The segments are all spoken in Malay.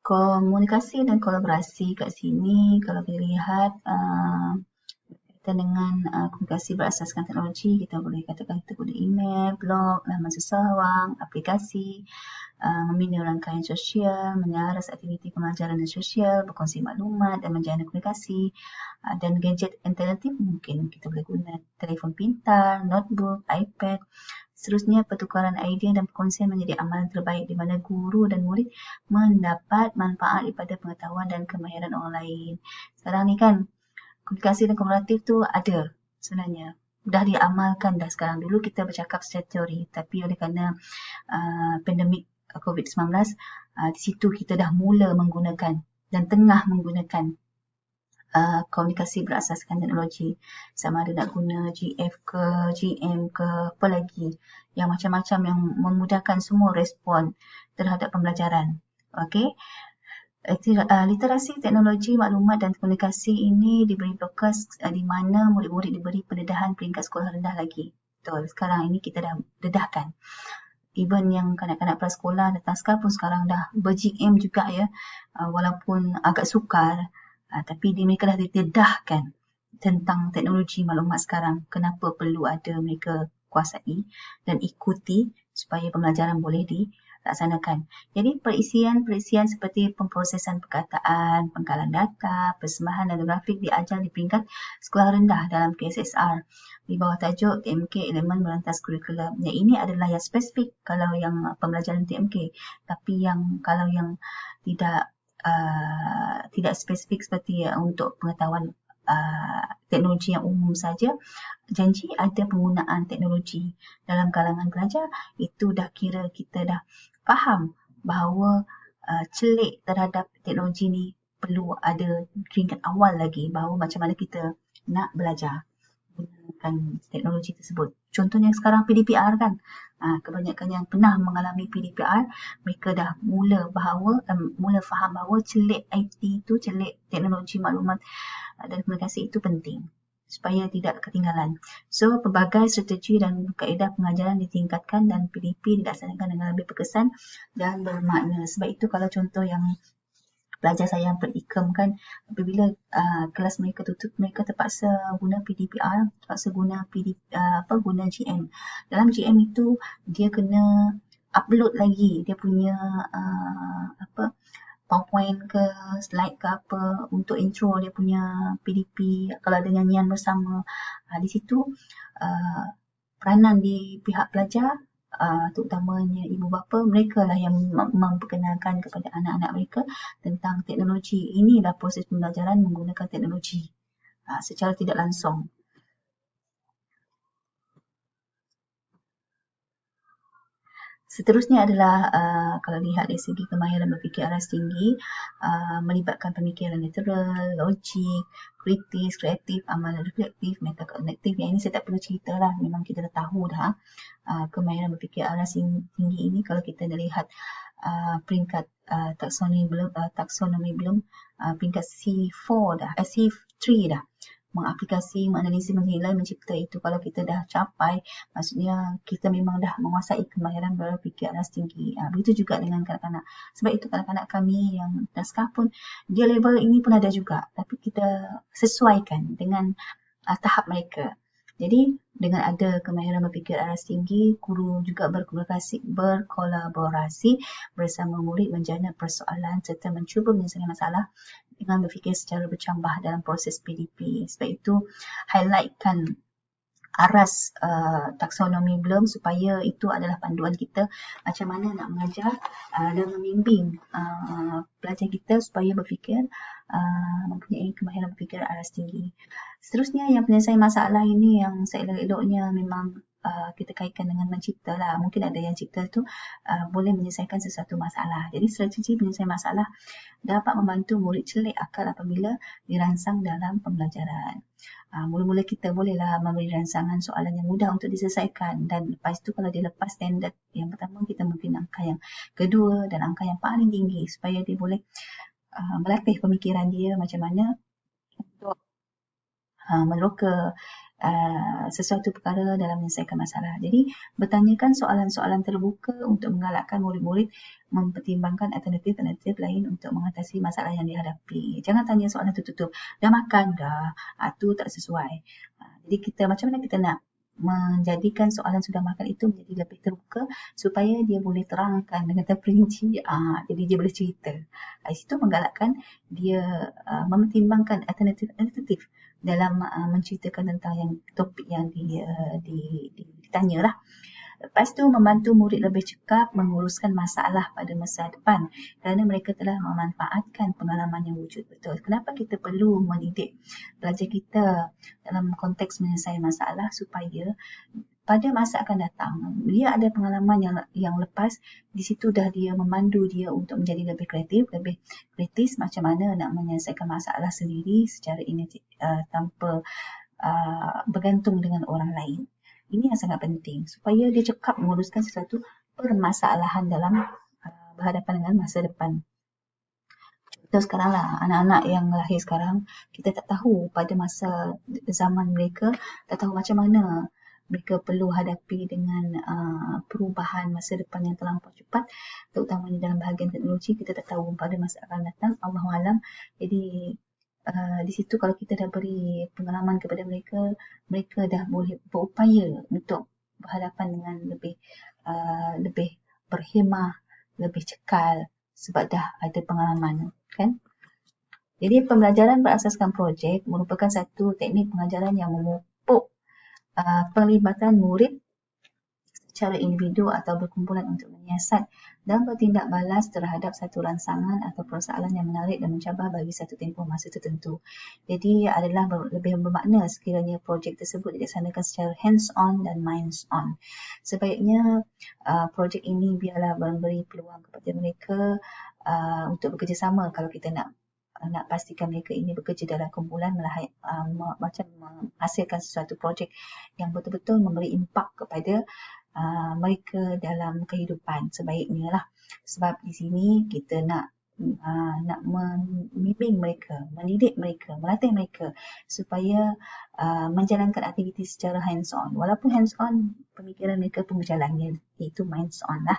Komunikasi dan kolaborasi kat sini kalau kita lihat berkaitan dengan komunikasi berasaskan teknologi, kita boleh katakan kita guna email, blog, laman sesawang, aplikasi, membina rangkaian sosial, menyaras aktiviti pembelajaran dan sosial, berkongsi maklumat dan menjalin komunikasi. Dan gadget alternatif mungkin kita boleh guna telefon pintar, notebook, iPad. Seterusnya, pertukaran idea dan perkongsian menjadi amalan terbaik di mana guru dan murid mendapat manfaat daripada pengetahuan dan kemahiran orang lain. Sekarang ni kan, komunikasi dan kolaboratif tu ada sebenarnya. Dah diamalkan dah sekarang. Dulu kita bercakap secara teori, tapi oleh kerana pandemik COVID-19, di situ kita dah mula menggunakan dan tengah menggunakan komunikasi berasaskan teknologi. Sama ada nak guna GF ke, GM ke, apa lagi. Yang macam-macam yang memudahkan semua respon terhadap pembelajaran. Okey. Literasi teknologi maklumat dan komunikasi ini diberi fokus di mana murid-murid diberi pendedahan peringkat sekolah rendah lagi. Betul, sekarang ini kita dah dedahkan. Even yang kanak-kanak prasekolah dan taska pun sekarang dah ber-GM juga ya, walaupun agak sukar, tapi mereka dah didedahkan tentang teknologi maklumat sekarang. Kenapa perlu ada mereka kuasai dan ikuti supaya pembelajaran boleh dilaksanakan. Jadi perisian seperti pemprosesan perkataan, pengkalan data, persembahan dan grafik diajar di peringkat sekolah rendah dalam KSSR di bawah tajuk TMK Elemen Merentas Kurikulum. Yang ini adalah yang spesifik kalau yang pembelajaran TMK. Tapi kalau yang tidak spesifik seperti untuk pengetahuan teknologi yang umum saja, janji ada penggunaan teknologi dalam kalangan pelajar, itu dah kira kita dah faham bahawa celik terhadap teknologi ni perlu ada peringkat awal lagi, bahawa macam mana kita nak belajar menggunakan teknologi tersebut. Contohnya sekarang PDPR kan, kebanyakan yang pernah mengalami PDPR, mereka dah mula faham bahawa celik IT itu, celik teknologi maklumat dan komunikasi itu penting supaya tidak ketinggalan. So, pelbagai strategi dan kaedah pengajaran ditingkatkan dan PDP dilaksanakan dengan lebih berkesan dan bermakna. Sebab itu kalau contoh yang pelajar saya yang per-IKEM kan, apabila kelas mereka tutup, mereka terpaksa guna PDPR, terpaksa guna guna GM. Dalam GM itu dia kena upload lagi dia punya PowerPoint ke, slide ke apa untuk intro dia punya PDP, kalau ada nyanyian bersama. Di situ peranan di pihak pelajar, terutamanya ibu bapa, mereka lah yang memperkenalkan kepada anak-anak mereka tentang teknologi. Inilah proses pembelajaran menggunakan teknologi secara tidak langsung. Seterusnya adalah kalau lihat dari segi kemahiran berfikir aras tinggi, melibatkan pemikiran literal, logik, kritis, kreatif, amalan reflektif, metakognitif. Yang ini saya tak perlu cerita lah, memang kita dah tahu dah. Kemahiran berfikir aras tinggi ini kalau kita lihat peringkat taksonomi belum, peringkat C4 dah, C3 dah. Mengaplikasi, menganalisis, menilai, mencipta itu kalau kita dah capai, maksudnya kita memang dah menguasai kemahiran berfikir aras tinggi. Begitu juga dengan kanak-kanak. Sebab itu kanak-kanak kami yang naskah pun, dia level ini pun ada juga. Tapi kita sesuaikan dengan tahap mereka. Jadi dengan ada kemahiran berfikir aras tinggi, guru juga berkolaborasi bersama murid menjana persoalan serta mencuba menyelesaikan masalah dengan berfikir secara bercambah dalam proses PDP. Sebab itu highlightkan aras taksonomi belum supaya itu adalah panduan kita macam mana nak mengajar dan membimbing pelajar kita supaya berfikir mempunyai kemahiran berfikir aras tinggi. Seterusnya yang penyelesaian masalah ini yang seelok-eloknya memang kita kaitkan dengan mencipta lah. Mungkin ada yang cipta tu boleh menyelesaikan sesuatu masalah. Jadi strategi penyelesaian masalah dapat membantu murid celik akal apabila dirangsang dalam pembelajaran. Mula-mula kita bolehlah memberi rangsangan soalan yang mudah untuk diselesaikan, dan lepas tu kalau dia lepas standard yang pertama, kita mungkin angka yang kedua dan angka yang paling tinggi supaya dia boleh melatih pemikiran dia macam mana untuk meneroka sesuatu perkara dalam menyelesaikan masalah. Jadi bertanyakan soalan-soalan terbuka untuk menggalakkan murid-murid mempertimbangkan alternatif-alternatif lain untuk mengatasi masalah yang dihadapi. Jangan tanya soalan tertutup. Dah makan dah? Tu tak sesuai. Jadi macam mana kita nak menjadikan soalan sudah makan itu menjadi lebih terbuka supaya dia boleh terangkan dengan terperinci, jadi dia boleh cerita. Di situ menggalakkan dia mempertimbangkan alternatif dalam menceritakan tentang yang topik yang ditanya lah. Lepas tu membantu murid lebih cekap menguruskan masalah pada masa depan kerana mereka telah memanfaatkan pengalaman yang wujud betul. Kenapa kita perlu mendidik pelajar kita dalam konteks menyelesaikan masalah supaya pada masa akan datang dia ada pengalaman yang lepas, di situ dah dia memandu dia untuk menjadi lebih kreatif, lebih kritis macam mana nak menyelesaikan masalah sendiri secara tanpa bergantung dengan orang lain. Ini yang sangat penting supaya dia cekap menguruskan sesuatu permasalahan dalam berhadapan dengan masa depan. Contoh sekarang lah, anak-anak yang lahir sekarang, kita tak tahu pada masa zaman mereka, tak tahu macam mana mereka perlu hadapi dengan perubahan masa depan yang terlampau cepat, terutamanya dalam bahagian teknologi. Kita tak tahu pada masa akan datang, Allahualam. Jadi di situ kalau kita dah beri pengalaman kepada mereka, mereka dah boleh berupaya untuk berhadapan dengan lebih berhemah, lebih cekal sebab dah ada pengalaman, kan? Jadi pembelajaran berasaskan projek merupakan satu teknik pengajaran yang memupuk penglibatan murid secara individu atau berkumpulan untuk menyiasat dan bertindak balas terhadap satu rancangan atau persoalan yang menarik dan mencabar bagi satu tempoh masa tertentu. Jadi adalah lebih bermakna sekiranya projek tersebut dilaksanakan secara hands-on dan minds-on. Sebaiknya projek ini biarlah memberi peluang kepada mereka untuk bekerjasama kalau kita nak pastikan mereka ini bekerja dalam kumpulan macam menghasilkan sesuatu projek yang betul-betul memberi impak kepada mereka dalam kehidupan sebaiknya lah. Sebab di sini kita nak membimbing mereka, mendidik mereka, melatih mereka supaya menjalankan aktiviti secara hands-on. Walaupun hands-on, pemikiran mereka pun berjalan, iaitu minds-on lah.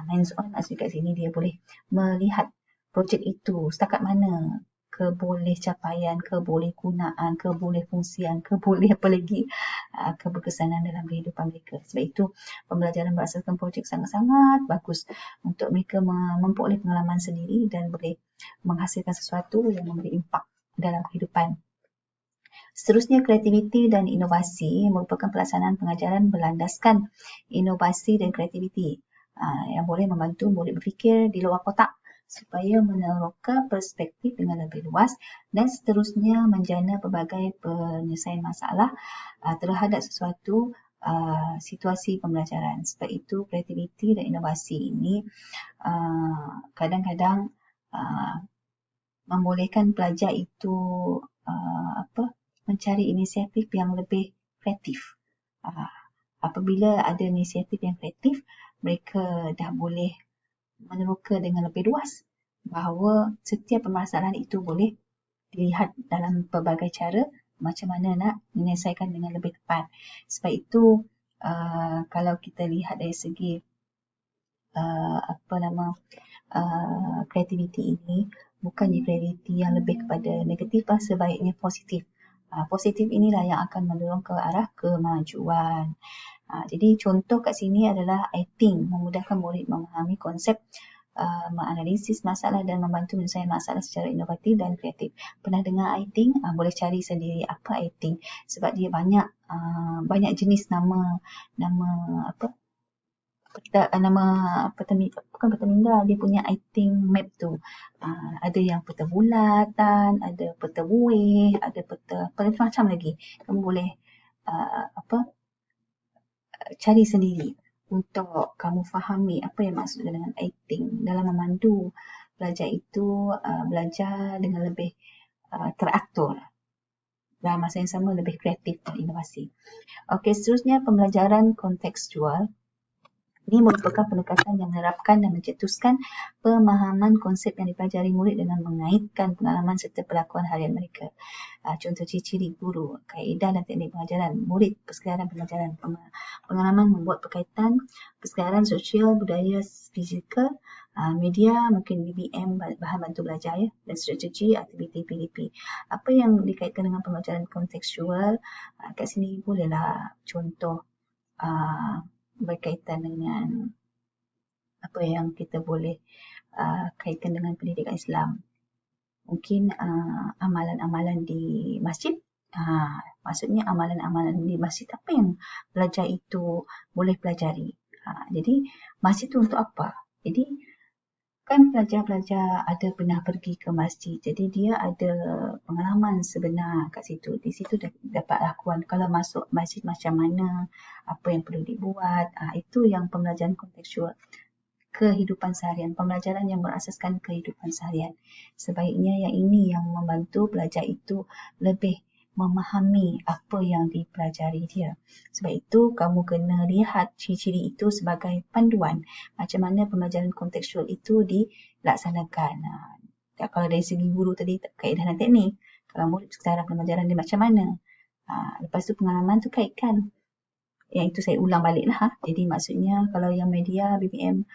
Minds-on maksud kat sini dia boleh melihat projek itu setakat mana keboleh capaian, keboleh gunaan, keboleh fungsian, keboleh apa lagi keberkesanan dalam kehidupan mereka. Sebab itu pembelajaran berasaskan projek sangat-sangat bagus untuk mereka memperoleh pengalaman sendiri dan boleh menghasilkan sesuatu yang memberi impak dalam kehidupan. Seterusnya, kreativiti dan inovasi merupakan pelaksanaan pengajaran berlandaskan inovasi dan kreativiti yang boleh membantu murid berfikir di luar kotak supaya meneroka perspektif dengan lebih luas dan seterusnya menjana pelbagai penyelesaian masalah terhadap sesuatu situasi pembelajaran. Sebab itu kreativiti dan inovasi ini kadang-kadang membolehkan pelajar itu mencari inisiatif yang lebih kreatif. Apabila ada inisiatif yang kreatif, mereka dah boleh meneroka dengan lebih luas bahawa setiap permasalahan itu boleh dilihat dalam pelbagai cara macam mana nak menyelesaikan dengan lebih tepat. Sebab itu kalau kita lihat dari segi kreativiti ini, bukannya kreativiti yang lebih kepada negatif, sebaiknya positif. Positif inilah yang akan mendorong ke arah kemajuan. Jadi contoh kat sini adalah I-Think, memudahkan murid memahami konsep, menganalisis masalah dan membantu menyelesaikan masalah secara inovatif dan kreatif. Pernah dengar I-Think? Boleh cari sendiri apa I-Think sebab dia banyak jenis nama bukan peta minda, dia punya I-Think map tu. Ada yang peta bulatan, ada peta buih, ada peta macam lagi. Kamu boleh cari sendiri untuk kamu fahami apa yang maksud dengan I-Think dalam memandu pelajar itu belajar dengan lebih teratur, dalam masa yang sama lebih kreatif dan inovasi. Okey, seterusnya pembelajaran kontekstual Ini merupakan pendekatan yang menerapkan dan mencetuskan pemahaman konsep yang dipelajari murid dengan mengaitkan pengalaman serta perlakuan harian mereka. Contoh ciri-ciri guru, kaedah dan teknik pengajaran murid, persekolahan pengajaran, pengalaman membuat berkaitan, persekolahan sosial, budaya, fizikal, media, mungkin BBM, bahan bantu belajar ya, dan strategi, aktiviti PDP. Apa yang dikaitkan dengan pembelajaran kontekstual, kat sini bolehlah contoh berkaitan dengan apa yang kita boleh kaitkan dengan pendidikan Islam. Mungkin amalan-amalan di masjid. Maksudnya amalan-amalan di masjid apa yang pelajar itu boleh pelajari. Jadi masjid itu untuk apa? Jadi kan pelajar-pelajar ada pernah pergi ke masjid. Jadi dia ada pengalaman sebenar kat situ. Di situ dapat lakuan kalau masuk masjid macam mana, apa yang perlu dibuat. Itu yang pembelajaran kontekstual. Kehidupan seharian, pembelajaran yang berasaskan kehidupan seharian. Sebaiknya yang ini yang membantu pelajar itu lebih memahami apa yang dipelajari dia. Sebab itu kamu kena lihat ciri-ciri itu sebagai panduan macam mana pembelajaran kontekstual itu dilaksanakan. Kalau dari segi guru tadi kaedah dan teknik, kalau murid secara pembelajaran dia macam mana. Lepas tu pengalaman tu kaitkan. Yang itu saya ulang balik lah. Jadi maksudnya kalau yang media, BBM,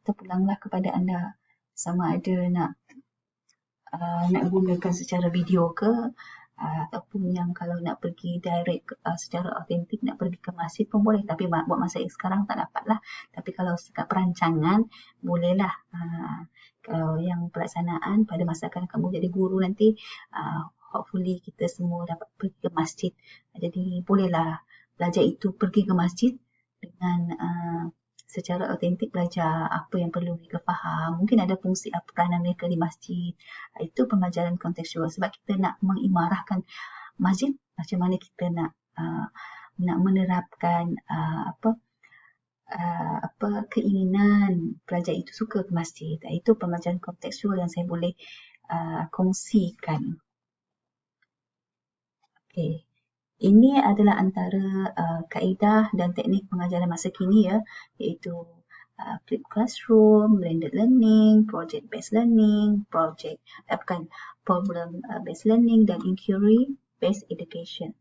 terpulanglah kepada anda sama ada nak gunakan secara video ke ataupun yang kalau nak pergi direct secara autentik nak pergi ke masjid pun boleh, tapi buat masa sekarang tak dapat lah. Tapi kalau sekat perancangan bolehlah. Kalau yang pelaksanaan pada masa akan kamu jadi guru nanti, hopefully kita semua dapat pergi ke masjid. Jadi bolehlah pelajar itu pergi ke masjid dengan secara autentik belajar apa yang perlu mereka faham. Mungkin ada fungsi peranan mereka di masjid. Itu pembelajaran kontekstual. Sebab kita nak mengimarahkan masjid, macam mana kita nak menerapkan keinginan pelajar itu suka ke masjid. Itu pembelajaran kontekstual yang saya boleh kongsikan. Okay. Ini adalah antara kaedah dan teknik pengajaran masa kini ya, iaitu flipped classroom, blended learning, project based learning, problem based learning dan inquiry based education.